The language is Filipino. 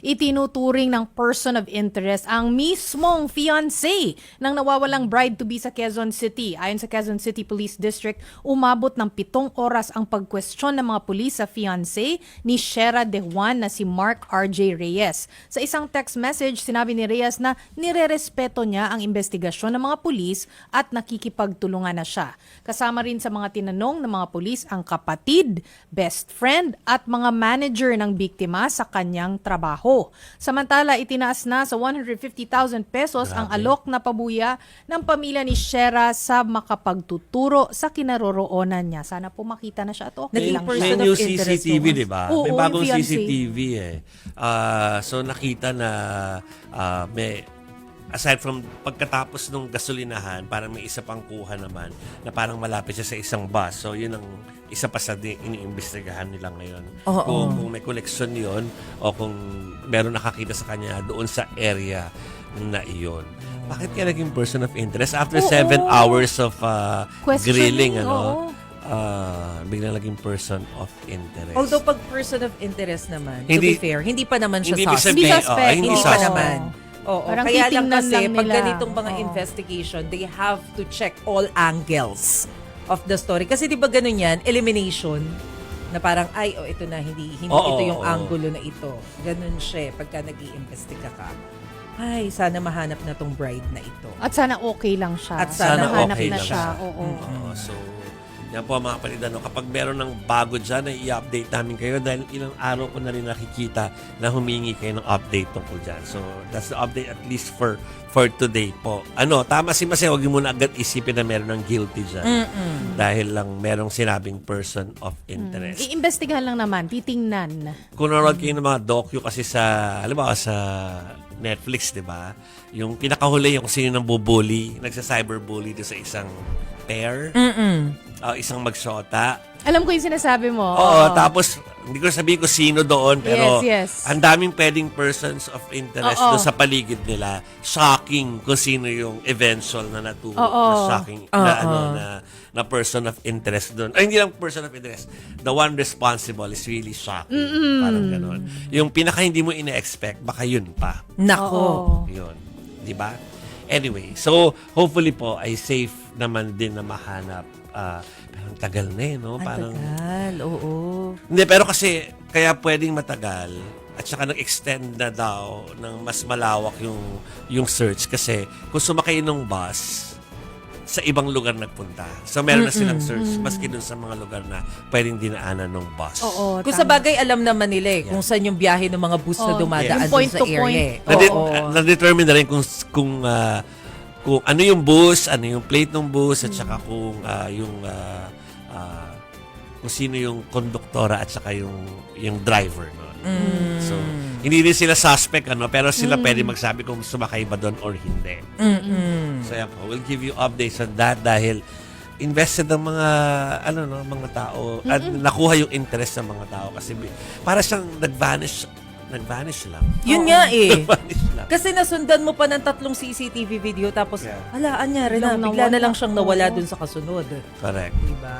Itinuturing ng person of interest ang mismong fiancé ng nawawalang bride-to-be sa Quezon City. Ayon sa Quezon City Police District, umabot ng 7 oras ang pagkwestiyon ng mga pulis sa fiancé ni Shera De Juan na si Mark R.J. Reyes. Sa isang text message, sinabi ni Reyes na nirerespeto niya ang investigasyon ng mga pulis at nakikipagtulungan na siya. Kasama rin sa mga tinanong ng mga pulis ang kapatid, best friend at mga manager ng biktima sa kanyang trabaho. Samantala, itinaas na sa 150,000 pesos ang alok na pabuya ng pamilya ni Shera sa makapagtuturo sa kinaroroonan niya. Sana po makita na siya at okay lang May siya. new CCTV, di ba? Oo, May bagong yung fiancé. CCTV eh. So nakita na may aside from pagkatapos nung gasolinahan, parang may isa pang kuha naman na parang malapit siya sa isang bus. So yun ang isa pa sa iniimbestigahan nila ngayon. Kung may koleksyon yun o kung meron nakakita sa kanya doon sa area na iyon. Bakit kaya naging person of interest? After 7 hours of grilling, biglang naging person of interest. Although pag person of interest naman, to Hindi- be fair, hindi pa naman siya Hindi ibig suspect. Hindi sabihin, suspect. hindi Hindi pa suspect. naman. Oo, Parang kaya lang titingnan kasi lang pag nila. ganitong mga investigation, they have to check all angles of the story. Kasi di ba ganun yan, elimination, na parang, ay, ito na, hindi ito yung angulo na ito. Ganun siya, pagka nag-iimbestiga ka. Ay, sana mahanap na tong bride na ito. At sana okay lang siya. At sana Nahanap okay na lang siya. siya. Oo. So, yan po mga kapatid, kapag meron ng bago dyan, ay i-update namin kayo dahil ilang araw ko na rin nakikita na humingi kayo ng update tungkol dyan. So, that's the update at least for today po. Tama si Masay, huwag mo muna agad isipin na meron ng guilty dyan. Dahil lang merong sinabing person of interest. Iimbestigahan lang naman, titingnan. Kung nanonood kayo ng mga docu kasi sa, alam mo, sa Netflix, di ba? Yung pinakahuli yung kung sino nang bubully, nagsa-cyberbully doon sa isang pair. Isang magsyota. Alam ko yung sinasabi mo. Oo, tapos hindi ko sabihin ko sino doon, pero Yes. ang daming pwedeng persons of interest doon sa paligid nila. Shocking kung sino yung eventual na naturo. Na shocking na person of interest doon. Ay, hindi lang person of interest. The one responsible is really shocking. Parang gano'n. Yung pinaka hindi mo ine-expect, baka yun pa. Nako. Yun. Di ba? Anyway, so hopefully po ay safe naman din na mahanap. Pero ang tagal na no? Parang, Tagal, oo. hindi, pero kasi kaya pwedeng matagal at saka nag-extend na daw ng mas malawak yung search kasi kung sumakay ng bus sa ibang lugar nagpunta. So meron na silang search maski dun sa mga lugar na pwedeng dinaanan ng bus. Oo, Kung sa bagay, alam naman nila kung saan yung biyahe ng mga bus na dumadaan Yung point dun sa to area. point. Na-determine na rin kung ano yung bus, ano yung plate ng bus, at saka kung kung sino yung konduktora at saka yung driver. No? So, hindi rin sila suspect, pero sila pwede magsabi kung sumakay ba doon or hindi. So, yan po. We'll give you updates on that dahil invested ng mga mga tao at nakuha yung interest ng mga tao kasi para siyang nag-vanish lang. Yun nga eh. Nag-vanish lang. Kasi nasundan mo pa ng 3 CCTV video tapos, Yeah. alaan niya rin na, Biglang bigla na nawala. lang siyang nawala dun sa kasunod. Correct. Diba?